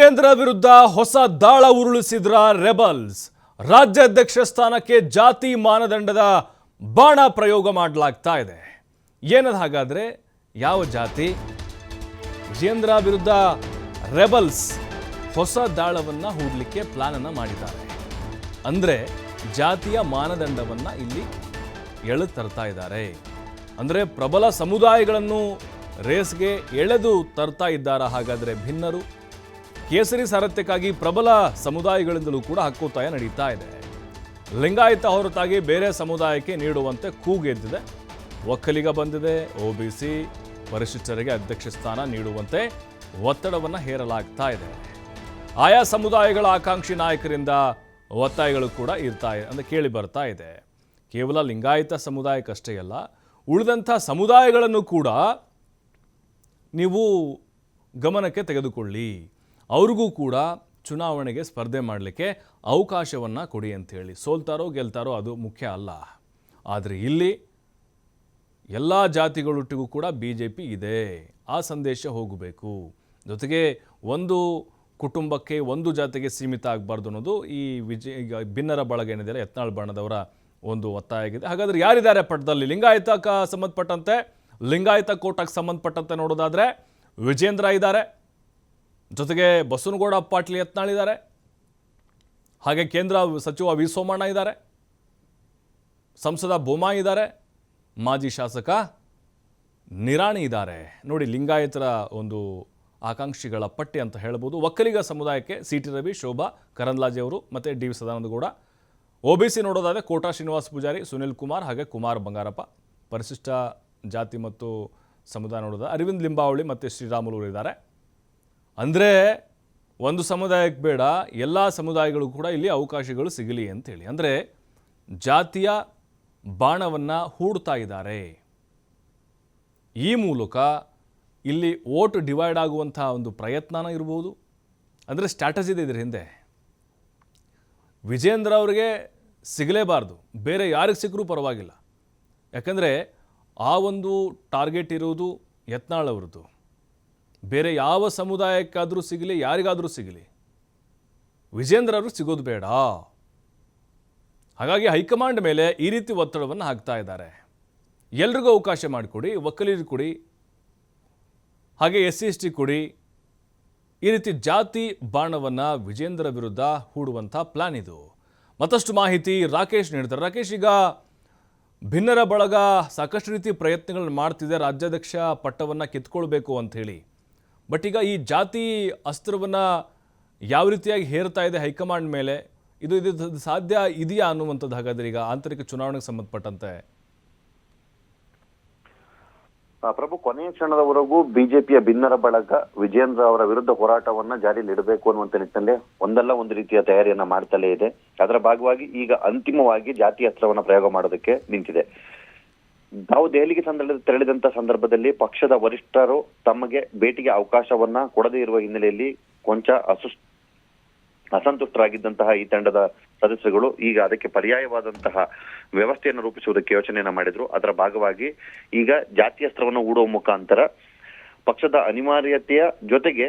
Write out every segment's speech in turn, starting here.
ಕೇಂದ್ರ ವಿರುದ್ಧ ಹೊಸ ದಾಳ ಉರುಳಿಸಿದ್ರ ರೆಬಲ್ಸ್. ರಾಜ್ಯಾಧ್ಯಕ್ಷ ಸ್ಥಾನಕ್ಕೆ ಜಾತಿ ಮಾನದಂಡದ ಬಾಣ ಪ್ರಯೋಗ ಮಾಡಲಾಗ್ತಾ ಇದೆ. ಏನದು ಹಾಗಾದ್ರೆ? ಯಾವ ಜಾತಿ? ವಿಜೇಂದ್ರ ವಿರುದ್ಧ ರೆಬಲ್ಸ್ ಹೊಸ ದಾಳವನ್ನ ಹೂಡಲಿಕ್ಕೆ ಪ್ಲಾನ್ ಅನ್ನ ಮಾಡಿದ್ದಾರೆ. ಅಂದ್ರೆ ಜಾತಿಯ ಮಾನದಂಡವನ್ನ ಇಲ್ಲಿ ಎಳೆದು ತರ್ತಾ ಇದ್ದಾರೆ. ಅಂದ್ರೆ ಪ್ರಬಲ ಸಮುದಾಯಗಳನ್ನು ರೇಸ್ಗೆ ಎಳೆದು ತರ್ತಾ ಇದ್ದಾರೆ. ಹಾಗಾದ್ರೆ ಭಿನ್ನರು ಕೇಸರಿ ಸಾರಥ್ಯಕ್ಕಾಗಿ ಪ್ರಬಲ ಸಮುದಾಯಗಳಿಂದಲೂ ಕೂಡ ಹಕ್ಕೊತ್ತಾಯ ನಡೀತಾ ಇದೆ. ಲಿಂಗಾಯತ ಹೊರತಾಗಿ ಬೇರೆ ಸಮುದಾಯಕ್ಕೆ ನೀಡುವಂತೆ ಕೂಗೆದ್ದಿದೆ. ಒಕ್ಕಲಿಗ ಬಂದಿದೆ. OBC ಪರಿಶಿಷ್ಟರಿಗೆ ಅಧ್ಯಕ್ಷ ಸ್ಥಾನ ನೀಡುವಂತೆ ಒತ್ತಡವನ್ನು ಹೇರಲಾಗ್ತಾ ಇದೆ. ಆಯಾ ಸಮುದಾಯಗಳ ಆಕಾಂಕ್ಷಿ ನಾಯಕರಿಂದ ಒತ್ತಾಯಗಳು ಕೂಡ ಕೇಳಿ ಬರ್ತಾ ಇದೆ. ಕೇವಲ ಲಿಂಗಾಯತ ಸಮುದಾಯಕ್ಕಷ್ಟೇ ಅಲ್ಲ, ಉಳಿದಂಥ ಸಮುದಾಯಗಳನ್ನು ಕೂಡ ನೀವು ಗಮನಕ್ಕೆ ತೆಗೆದುಕೊಳ್ಳಿ. ಅವ್ರಿಗೂ ಕೂಡ ಚುನಾವಣೆಗೆ ಸ್ಪರ್ಧೆ ಮಾಡಲಿಕ್ಕೆ ಅವಕಾಶವನ್ನು ಕೊಡಿ ಅಂಥೇಳಿ. ಸೋಲ್ತಾರೋ ಗೆಲ್ತಾರೋ ಅದು ಮುಖ್ಯ ಅಲ್ಲ. ಆದರೆ ಇಲ್ಲಿ ಎಲ್ಲ ಜಾತಿಗಳೊಟ್ಟಿಗೂ ಕೂಡ BJP ಇದೆ. ಆ ಸಂದೇಶ ಹೋಗಬೇಕು. ಜೊತೆಗೆ ಒಂದು ಕುಟುಂಬಕ್ಕೆ ಒಂದು ಜಾತಿಗೆ ಸೀಮಿತ ಆಗಬಾರ್ದು ಅನ್ನೋದು ಈ ಭಿನ್ನರ ಬಳಗ ಏನಿದೆಯಲ್ಲ, ಯತ್ನಾಳ್ ಬಣದವರ ಒಂದು ಒತ್ತಾಯ ಆಗಿದೆ. ಹಾಗಾದರೆ ಯಾರಿದ್ದಾರೆ ಪಟ್ಟದಲ್ಲಿ? ಲಿಂಗಾಯತಕ್ಕೆ ಸಂಬಂಧಪಟ್ಟಂತೆ, ಲಿಂಗಾಯತ ಕೋಟಾಕ್ಕೆ ಸಂಬಂಧಪಟ್ಟಂತೆ ನೋಡೋದಾದರೆ ವಿಜೇಂದ್ರ ಇದ್ದಾರೆ, ಜೊತೆಗೆ ಬಸವನಗೌಡ ಪಾಟೀಲ್ ಯತ್ನಾಳ್ ಇದ್ದಾರೆ, ಹಾಗೆ ಕೇಂದ್ರ ಸಚಿವ ವಿ ಸೋಮಣ್ಣ ಇದ್ದಾರೆ, ಸಂಸದ ಬೊಮ್ಮಾಯಿ ಇದ್ದಾರೆ, ಮಾಜಿ ಶಾಸಕ ನಿರಾಣಿ ಇದ್ದಾರೆ. ನೋಡಿ, ಲಿಂಗಾಯತರ ಒಂದು ಆಕಾಂಕ್ಷಿಗಳ ಪಟ್ಟಿ ಅಂತ ಹೇಳ್ಬೋದು. ಒಕ್ಕಲಿಗ ಸಮುದಾಯಕ್ಕೆ CT ರವಿ, ಶೋಭಾ ಕರಂದ್ಲಾಜೆ ಅವರು ಮತ್ತು DV ಸದಾನಂದಗೌಡ. OBC ನೋಡೋದಾದರೆ ಕೋಟಾ ಶ್ರೀನಿವಾಸ್ ಪೂಜಾರಿ, ಸುನಿಲ್ ಕುಮಾರ್, ಹಾಗೆ ಕುಮಾರ್ ಬಂಗಾರಪ್ಪ. ಪರಿಶಿಷ್ಟ ಜಾತಿ ಮತ್ತು ಸಮುದಾಯ ನೋಡೋದಾದ್ರೆ ಅರವಿಂದ್ ಲಿಂಬಾವಳಿ ಮತ್ತು ಶ್ರೀರಾಮುಲು ಇದ್ದಾರೆ. ಅಂದರೆ ಒಂದು ಸಮುದಾಯಕ್ಕೆ ಬೇಡ, ಎಲ್ಲ ಸಮುದಾಯಗಳು ಕೂಡ ಇಲ್ಲಿ ಅವಕಾಶಗಳು ಸಿಗಲಿ ಅಂತೇಳಿ. ಅಂದರೆ ಜಾತಿಯ ಬಾಣವನ್ನು ಹೂಡ್ತಾ ಇದ್ದಾರೆ. ಈ ಮೂಲಕ ಇಲ್ಲಿ ವೋಟ್ ಡಿವೈಡ್ ಆಗುವಂಥ ಒಂದು ಪ್ರಯತ್ನನ ಇರ್ಬೋದು. ಅಂದರೆ ಸ್ಟ್ರಾಟಜಿ ಇದೆ ಇದ್ರ ಹಿಂದೆ. ವಿಜೇಂದ್ರ ಅವರಿಗೆ ಸಿಗಲೇಬಾರ್ದು, ಬೇರೆ ಯಾರಿಗೆ ಸಿಕ್ಕರೂ ಪರವಾಗಿಲ್ಲ. ಯಾಕಂದರೆ ಆ ಒಂದು ಟಾರ್ಗೆಟ್ ಇರುವುದು ಯತ್ನಾಳ್ ಅವ್ರದ್ದು. ಬೇರೆ ಯಾವ ಸಮುದಾಯಕ್ಕಾದರೂ ಸಿಗಲಿ, ಯಾರಿಗಾದರೂ ಸಿಗಲಿ, ವಿಜೇಂದ್ರ ಅವರು ಸಿಗೋದು ಬೇಡ. ಹಾಗಾಗಿ ಹೈಕಮಾಂಡ್ ಮೇಲೆ ಈ ರೀತಿ ಒತ್ತಡವನ್ನು ಹಾಕ್ತಾ ಇದ್ದಾರೆ. ಎಲ್ರಿಗೂ ಅವಕಾಶ ಮಾಡಿಕೊಡಿ, ಒಕ್ಕಲಿಗರು ಕೊಡಿ, ಹಾಗೆ SC/ST ಕೊಡಿ. ಈ ರೀತಿ ಜಾತಿ ಬಾಣವನ್ನು ವಿಜೇಂದ್ರ ವಿರುದ್ಧ ಹೂಡುವಂಥ ಪ್ಲಾನ್ ಇದು. ಮತ್ತಷ್ಟು ಮಾಹಿತಿ ರಾಕೇಶ್ ನೀಡ್ತಾರೆ. ರಾಕೇಶ್, ಈಗ ಭಿನ್ನರ ಬಳಗ ಸಾಕಷ್ಟು ರೀತಿ ಪ್ರಯತ್ನಗಳನ್ನು ಮಾಡ್ತಿದೆ ರಾಜ್ಯಾಧ್ಯಕ್ಷ ಪಟ್ಟವನ್ನು ಕಿತ್ಕೊಳ್ಬೇಕು ಅಂಥೇಳಿ. ಬಟ್ ಈಗ ಈ ಜಾತಿ ಅಸ್ತ್ರವನ್ನು ಯಾವ ರೀತಿಯಾಗಿ ಹೇರ್ತಾ ಇದೆ ಹೈಕಮಾಂಡ್ ಮೇಲೆ, ಇದು ಸಾಧ್ಯ ಇದೆಯಾ ಅನ್ನುವಂಥದ್ದು ಹಾಗಾದರೆ ಈಗ ಆಂತರಿಕ ಚುನಾವಣೆಗೆ ಸಂಬಂಧಪಟ್ಟಂತೆ? ಪ್ರಭು, ಕೊನೆಯ ಕ್ಷಣದವರೆಗೂ ಬಿಜೆಪಿಯ ಭಿನ್ನರ ಬಳಗ ವಿಜೇಂದ್ರ ಅವರ ವಿರುದ್ಧ ಹೋರಾಟವನ್ನ ಜಾರಿಯಲ್ಲಿ ಇಡಬೇಕು ಅನ್ನುವಂತ ನಿಟ್ಟಿನಲ್ಲಿ ಒಂದಲ್ಲ ಒಂದು ರೀತಿಯ ತಯಾರಿಯನ್ನ ಮಾಡ್ತಲೇ ಇದೆ. ಅದರ ಭಾಗವಾಗಿ ಈಗ ಅಂತಿಮವಾಗಿ ಜಾತಿ ಅಸ್ತ್ರವನ್ನ ಪ್ರಯೋಗ ಮಾಡೋದಕ್ಕೆ ನಿಂತಿದೆ. ನಾವು ದೆಹಲಿಗೆ ತೆರಳಿದಂತ ಸಂದರ್ಭದಲ್ಲಿ ಪಕ್ಷದ ವರಿಷ್ಠರು ತಮಗೆ ಭೇಟಿಗೆ ಅವಕಾಶವನ್ನ ಕೊಡದೇ ಇರುವ ಹಿನ್ನೆಲೆಯಲ್ಲಿ ಕೊಂಚ ಅಸಂತುಷ್ಟರಾಗಿದ್ದಂತಹ ಈ ತಂಡದ ಸದಸ್ಯರುಗಳು ಈಗ ಅದಕ್ಕೆ ಪರ್ಯಾಯವಾದಂತಹ ವ್ಯವಸ್ಥೆಯನ್ನು ರೂಪಿಸುವುದಕ್ಕೆ ಯೋಚನೆಯನ್ನ ಮಾಡಿದ್ರು. ಅದರ ಭಾಗವಾಗಿ ಈಗ ಜಾತಿ ಅಸ್ತ್ರವನ್ನು ಹೂಡುವ ಮುಖಾಂತರ ಪಕ್ಷದ ಅನಿವಾರ್ಯತೆಯ ಜೊತೆಗೆ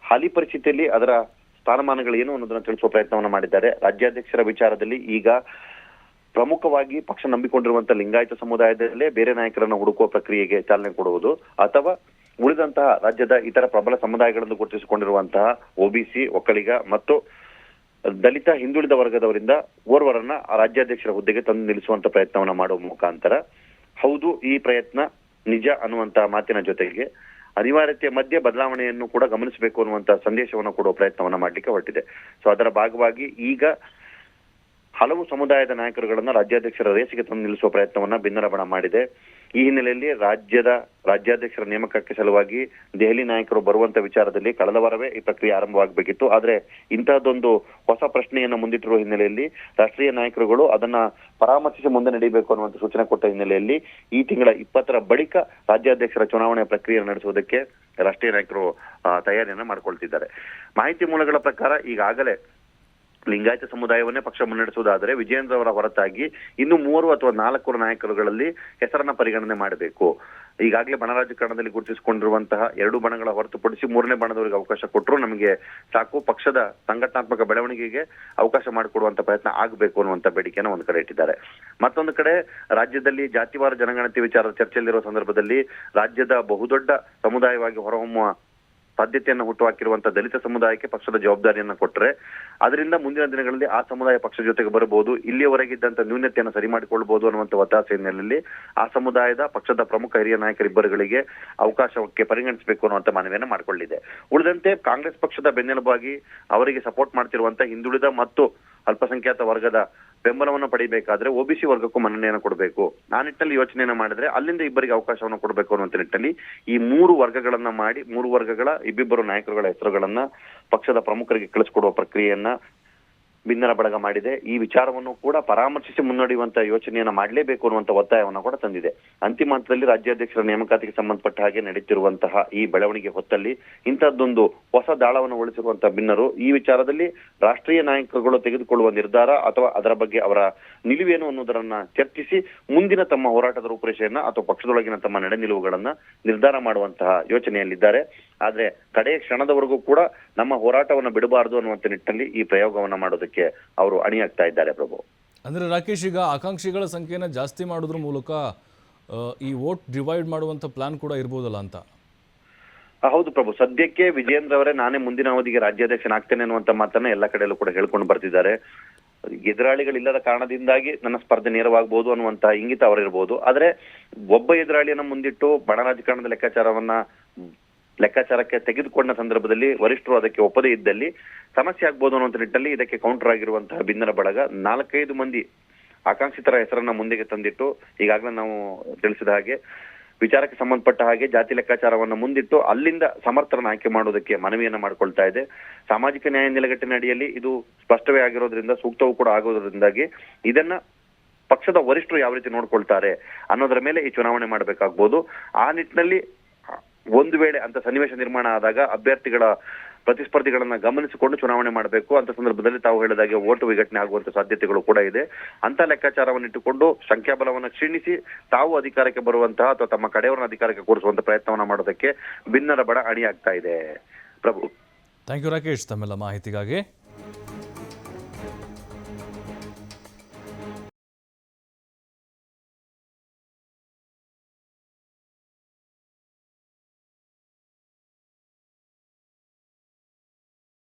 ಹಾಲಿ ಪರಿಸ್ಥಿತಿಯಲ್ಲಿ ಅದರ ಸ್ಥಾನಮಾನಗಳು ಏನು ಅನ್ನೋದನ್ನ ತಿಳಿಸುವ ಪ್ರಯತ್ನವನ್ನ ಮಾಡಿದ್ದಾರೆ. ರಾಜ್ಯಾಧ್ಯಕ್ಷರ ವಿಚಾರದಲ್ಲಿ ಈಗ ಪ್ರಮುಖವಾಗಿ ಪಕ್ಷ ನಂಬಿಕೊಂಡಿರುವಂತಹ ಲಿಂಗಾಯತ ಸಮುದಾಯದಲ್ಲೇ ಬೇರೆ ನಾಯಕರನ್ನ ಹುಡುಕುವ ಪ್ರಕ್ರಿಯೆಗೆ ಚಾಲನೆ ಕೊಡುವುದು, ಅಥವಾ ಉಳಿದಂತಹ ರಾಜ್ಯದ ಇತರ ಪ್ರಬಲ ಸಮುದಾಯಗಳನ್ನು ಗುರುತಿಸಿಕೊಂಡಿರುವಂತಹ OBC, ಒಕ್ಕಲಿಗ ಮತ್ತು ದಲಿತ ಹಿಂದುಳಿದ ವರ್ಗದವರಿಂದ ಓರ್ವರನ್ನ ರಾಜ್ಯಾಧ್ಯಕ್ಷರ ಹುದ್ದೆಗೆ ತಂದು ನಿಲ್ಲಿಸುವಂತ ಪ್ರಯತ್ನವನ್ನ ಮಾಡುವ ಮುಖಾಂತರ, ಹೌದು ಈ ಪ್ರಯತ್ನ ನಿಜ ಅನ್ನುವಂತ ಮಾತಿನ ಜೊತೆಗೆ ಅನಿವಾರ್ಯತೆಯ ಮಧ್ಯೆ ಬದಲಾವಣೆಯನ್ನು ಕೂಡ ಗಮನಿಸಬೇಕು ಅನ್ನುವಂತ ಸಂದೇಶವನ್ನು ಕೊಡುವ ಪ್ರಯತ್ನವನ್ನ ಮಾಡ್ಲಿಕ್ಕೆ ಹೊರಟಿದೆ. ಸೊ ಅದರ ಭಾಗವಾಗಿ ಈಗ ಹಲವು ಸಮುದಾಯದ ನಾಯಕರುಗಳನ್ನ ರಾಜ್ಯಾಧ್ಯಕ್ಷರ ರೇಸಿಗೆ ತಂದು ನಿಲ್ಲಿಸುವ ಪ್ರಯತ್ನವನ್ನ ಭಿನ್ನರ ಬಣ ಮಾಡಿದೆ. ಈ ಹಿನ್ನೆಲೆಯಲ್ಲಿ ರಾಜ್ಯಾಧ್ಯಕ್ಷರ ನೇಮಕಕ್ಕೆ ಸಲುವಾಗಿ ದೆಹಲಿ ನಾಯಕರು ಬರುವಂತ ವಿಚಾರದಲ್ಲಿ ಕಳೆದ ವಾರವೇ ಈ ಪ್ರಕ್ರಿಯೆ ಆರಂಭವಾಗಬೇಕಿತ್ತು. ಆದ್ರೆ ಇಂತಹದ್ದೊಂದು ಹೊಸ ಪ್ರಶ್ನೆಯನ್ನ ಮುಂದಿಟ್ಟಿರುವ ಹಿನ್ನೆಲೆಯಲ್ಲಿ ರಾಷ್ಟ್ರೀಯ ನಾಯಕರುಗಳು ಅದನ್ನ ಪರಾಮರ್ಶಿಸಿ ಮುಂದೆ ನಡೀಬೇಕು ಅನ್ನುವಂತ ಸೂಚನೆ ಕೊಟ್ಟ ಹಿನ್ನೆಲೆಯಲ್ಲಿ ಈ ತಿಂಗಳ 20ರ ಬಳಿಕ ರಾಜ್ಯಾಧ್ಯಕ್ಷರ ಚುನಾವಣೆ ಪ್ರಕ್ರಿಯೆ ನಡೆಸುವುದಕ್ಕೆ ರಾಷ್ಟ್ರೀಯ ನಾಯಕರು ತಯಾರಿಯನ್ನ ಮಾಡ್ಕೊಳ್ತಿದ್ದಾರೆ. ಮಾಹಿತಿ ಮೂಲಗಳ ಪ್ರಕಾರ ಈಗಾಗಲೇ ಲಿಂಗಾಯತ ಸಮುದಾಯವನ್ನೇ ಪಕ್ಷ ಮುನ್ನಡೆಸುವುದಾದರೆ ವಿಜಯೇಂದ್ರ ಅವರ ಹೊರತಾಗಿ ಇನ್ನು 3 ಅಥವಾ 4 ನಾಯಕರುಗಳಲ್ಲಿ ಹೆಸರನ್ನ ಪರಿಗಣನೆ ಮಾಡಬೇಕು. ಈಗಾಗಲೇ ಬಣ ರಾಜಕಾರಣದಲ್ಲಿ ಗುರುತಿಸಿಕೊಂಡಿರುವಂತಹ 2 ಬಣಗಳ ಹೊರತುಪಡಿಸಿ 3ನೇ ಬಣದವರಿಗೆ ಅವಕಾಶ ಕೊಟ್ಟರು ನಮಗೆ ಸಾಕು, ಪಕ್ಷದ ಸಂಘಟನಾತ್ಮಕ ಬೆಳವಣಿಗೆಗೆ ಅವಕಾಶ ಮಾಡಿಕೊಡುವಂತ ಪ್ರಯತ್ನ ಆಗಬೇಕು ಅನ್ನುವಂತ ಬೇಡಿಕೆಯನ್ನು ಒಂದು ಕಡೆ ಇಟ್ಟಿದ್ದಾರೆ. ಮತ್ತೊಂದು ಕಡೆ ರಾಜ್ಯದಲ್ಲಿ ಜಾತಿವಾರ ಜನಗಣತಿ ವಿಚಾರದ ಚರ್ಚೆಯಲ್ಲಿರುವ ಸಂದರ್ಭದಲ್ಲಿ ರಾಜ್ಯದ ಬಹುದೊಡ್ಡ ಸಮುದಾಯವಾಗಿ ಹೊರಹೊಮ್ಮುವ ಸಾಧ್ಯತೆಯನ್ನು ಹುಟ್ಟುಹಾಕಿರುವಂತಹ ದಲಿತ ಸಮುದಾಯಕ್ಕೆ ಪಕ್ಷದ ಜವಾಬ್ದಾರಿಯನ್ನ ಕೊಟ್ಟರೆ ಅದರಿಂದ ಮುಂದಿನ ದಿನಗಳಲ್ಲಿ ಆ ಸಮುದಾಯ ಪಕ್ಷ ಜೊತೆಗೆ ಬರಬಹುದು, ಇಲ್ಲಿಯವರೆಗಿದ್ದಂತ ನ್ಯೂನತೆಯನ್ನು ಸರಿ ಮಾಡಿಕೊಳ್ಳಬಹುದು ಅನ್ನುವಂಥ ಒತ್ತಾಸೆ ಹಿನ್ನೆಲೆಯಲ್ಲಿ ಆ ಸಮುದಾಯದ ಪಕ್ಷದ ಪ್ರಮುಖ ಹಿರಿಯ ನಾಯಕರಿಬ್ಬರುಗಳಿಗೆ ಅವಕಾಶಕ್ಕೆ ಪರಿಗಣಿಸಬೇಕು ಅನ್ನುವಂಥ ಮನವಿಯನ್ನು ಮಾಡಿಕೊಳ್ಳಿದೆ. ಉಳಿದಂತೆ ಕಾಂಗ್ರೆಸ್ ಪಕ್ಷದ ಬೆನ್ನೆಲುಬಾಗಿ ಅವರಿಗೆ ಸಪೋರ್ಟ್ ಮಾಡ್ತಿರುವಂತಹ ಹಿಂದುಳಿದ ಮತ್ತು ಅಲ್ಪಸಂಖ್ಯಾತ ವರ್ಗದ ಬೆಂಬಲವನ್ನು ಪಡೆಯಬೇಕಾದ್ರೆ ಒಬಿಸಿ ವರ್ಗಕ್ಕೂ ಮನ್ನಣೆಯನ್ನು ಕೊಡಬೇಕು. ಆ ನಿಟ್ಟಿನಲ್ಲಿ ಯೋಚನೆಯನ್ನ ಮಾಡಿದ್ರೆ ಅಲ್ಲಿಂದ ಇಬ್ಬರಿಗೆ ಅವಕಾಶವನ್ನು ಕೊಡಬೇಕು ಅನ್ನುವಂಥ ನಿಟ್ಟಿನಲ್ಲಿ ಈ 3 ವರ್ಗಗಳನ್ನ ಮಾಡಿ 3 ವರ್ಗಗಳ ಇಬ್ಬಿಬ್ಬರು ನಾಯಕರುಗಳ ಹೆಸರುಗಳನ್ನ ಪಕ್ಷದ ಪ್ರಮುಖರಿಗೆ ಕಳಿಸಿಕೊಡುವ ಪ್ರಕ್ರಿಯೆಯನ್ನ ಭಿನ್ನರ ಬಳಗ ಮಾಡಿದೆ. ಈ ವಿಚಾರವನ್ನು ಕೂಡ ಪರಾಮರ್ಶಿಸಿ ಮುನ್ನಡೆಯುವಂತ ಯೋಚನೆಯನ್ನ ಮಾಡಲೇಬೇಕು ಅನ್ನುವಂತ ಒತ್ತಾಯವನ್ನು ಕೂಡ ತಂದಿದೆ. ಅಂತಿಮ ಹಂತದಲ್ಲಿ ರಾಜ್ಯಾಧ್ಯಕ್ಷರ ನೇಮಕಾತಿಗೆ ಸಂಬಂಧಪಟ್ಟ ಹಾಗೆ ನಡೀತಿರುವಂತಹ ಈ ಬೆಳವಣಿಗೆ ಹೊತ್ತಲ್ಲಿ ಇಂಥದ್ದೊಂದು ಹೊಸ ದಾಳವನ್ನು ಉಳಿಸಿರುವಂತಹ ಭಿನ್ನರು ಈ ವಿಚಾರದಲ್ಲಿ ರಾಷ್ಟ್ರೀಯ ನಾಯಕರುಗಳು ತೆಗೆದುಕೊಳ್ಳುವ ನಿರ್ಧಾರ ಅಥವಾ ಅದರ ಬಗ್ಗೆ ಅವರ ನಿಲುವೇನು ಅನ್ನೋದರನ್ನ ಚರ್ಚಿಸಿ ಮುಂದಿನ ತಮ್ಮ ಹೋರಾಟದ ರೂಪುರೇಷೆಯನ್ನ ಅಥವಾ ಪಕ್ಷದೊಳಗಿನ ತಮ್ಮ ನಡೆನಿಲುವುಗಳನ್ನ ನಿರ್ಧಾರ ಮಾಡುವಂತಹ ಯೋಚನೆಯಲ್ಲಿದ್ದಾರೆ. ಆದ್ರೆ ಕಡೆಯ ಕ್ಷಣದವರೆಗೂ ಕೂಡ ನಮ್ಮ ಹೋರಾಟವನ್ನು ಬಿಡಬಾರದು ಅನ್ನುವಂತ ನಿಟ್ಟಿನಲ್ಲಿ ಈ ಪ್ರಯೋಗವನ್ನ ಮಾಡೋದಕ್ಕೆ ಅವರು ಅಣಿಯಾಗ್ತಾ ಇದ್ದಾರೆ. ಪ್ರಭು, ಅಂದ್ರೆ ರಾಕೇಶ್, ಈಗ ಆಕಾಂಕ್ಷಿಗಳ ಸಂಖ್ಯೆನ ಜಾಸ್ತಿ ಮಾಡೋದ್ರ ಮೂಲಕ ಈ ವೋಟ್ ಡಿವೈಡ್ ಮಾಡುವಂತ ಪ್ಲಾನ್ ಕೂಡ ಇರ್ಬೋದಲ್ಲ ಅಂತ. ಹೌದು ಪ್ರಭು, ಸದ್ಯಕ್ಕೆ ವಿಜಯೇಂದ್ರ ಅವರೇ ನಾನೇ ಮುಂದಿನ ಅವಧಿಗೆ ರಾಜ್ಯಾಧ್ಯಕ್ಷನಾಗ್ತೇನೆ ಅನ್ನುವಂತ ಮಾತನ್ನ ಎಲ್ಲ ಕಡೆಯಲ್ಲೂ ಕೂಡ ಹೇಳ್ಕೊಂಡು ಬರ್ತಿದ್ದಾರೆ. ಎದುರಾಳಿಗಳಿಲ್ಲದ ಕಾರಣದಿಂದಾಗಿ ನನ್ನ ಸ್ಪರ್ಧೆ ನೇರವಾಗಬಹುದು ಅನ್ನುವಂತಹ ಇಂಗಿತ ಅವರಿರ್ಬೋದು. ಆದ್ರೆ ಒಬ್ಬ ಎದುರಾಳಿಯನ್ನ ಮುಂದಿಟ್ಟು ಬಣ ರಾಜಕಾರಣದ ಲೆಕ್ಕಾಚಾರಕ್ಕೆ ತೆಗೆದುಕೊಂಡ ಸಂದರ್ಭದಲ್ಲಿ ವರಿಷ್ಠರು ಅದಕ್ಕೆ ಒಪ್ಪದೇ ಇದ್ದಲ್ಲಿ ಸಮಸ್ಯೆ ಆಗ್ಬೋದು ಅನ್ನುವಂಥ ನಿಟ್ಟಿನಲ್ಲಿ ಇದಕ್ಕೆ ಕೌಂಟರ್ ಆಗಿರುವಂತಹ ಭಿನ್ನರ ಬಳಗ 4-5 ಮಂದಿ ಆಕಾಂಕ್ಷಿತರ ಹೆಸರನ್ನ ಮುಂದೆಗೆ ತಂದಿಟ್ಟು ಈಗಾಗಲೇ ನಾವು ತಿಳಿಸಿದ ಹಾಗೆ ವಿಚಾರಕ್ಕೆ ಸಂಬಂಧಪಟ್ಟ ಹಾಗೆ ಜಾತಿ ಲೆಕ್ಕಾಚಾರವನ್ನು ಮುಂದಿಟ್ಟು ಅಲ್ಲಿಂದ ಸಮರ್ಥರನ್ನು ಆಯ್ಕೆ ಮಾಡೋದಕ್ಕೆ ಮನವಿಯನ್ನ ಮಾಡ್ಕೊಳ್ತಾ ಇದೆ. ಸಾಮಾಜಿಕ ನ್ಯಾಯ ನೆಲೆಗಟ್ಟಿನ ಅಡಿಯಲ್ಲಿ ಇದು ಸ್ಪಷ್ಟವೇ ಆಗಿರೋದ್ರಿಂದ ಸೂಕ್ತವೂ ಕೂಡ ಆಗೋದ್ರಿಂದಾಗಿ ಇದನ್ನ ಪಕ್ಷದ ವರಿಷ್ಠರು ಯಾವ ರೀತಿ ನೋಡ್ಕೊಳ್ತಾರೆ ಅನ್ನೋದರ ಮೇಲೆ ಈ ಚುನಾವಣೆ ಮಾಡಬೇಕಾಗ್ಬೋದು. ಆ ನಿಟ್ಟಿನಲ್ಲಿ ಒಂದು ವೇಳೆ ಅಂತ ಸನ್ನಿವೇಶ ನಿರ್ಮಾಣ ಆದಾಗ ಅಭ್ಯರ್ಥಿಗಳ ಪ್ರತಿಸ್ಪರ್ಧಿಗಳನ್ನ ಗಮನಿಸಿಕೊಂಡು ಚುನಾವಣೆ ಮಾಡಬೇಕು. ಅಂತ ಸಂದರ್ಭದಲ್ಲಿ ತಾವು ಹೇಳಿದಾಗೆ ಓಟು ವಿಘಟನೆ ಆಗುವಂತ ಸಾಧ್ಯತೆಗಳು ಕೂಡ ಇದೆ. ಅಂತ ಲೆಕ್ಕಾಚಾರವನ್ನು ಇಟ್ಟುಕೊಂಡು ಸಂಖ್ಯಾಬಲವನ್ನು ಕ್ಷೀಣಿಸಿ ತಾವು ಅಧಿಕಾರಕ್ಕೆ ಬರುವಂತಹ ಅಥವಾ ತಮ್ಮ ಕಡೆಯವರನ್ನ ಅಧಿಕಾರಕ್ಕೆ ಕೂರಿಸುವಂತ ಪ್ರಯತ್ನವನ್ನ ಮಾಡೋದಕ್ಕೆ ಭಿನ್ನರ ಬಣ ಅಣಿಯಾಗ್ತಾ ಇದೆ. ಪ್ರಭು, ಥ್ಯಾಂಕ್ ಯು ರಾಕೇಶ್ ತಮ್ಮೆಲ್ಲ ಮಾಹಿತಿಗಾಗಿ.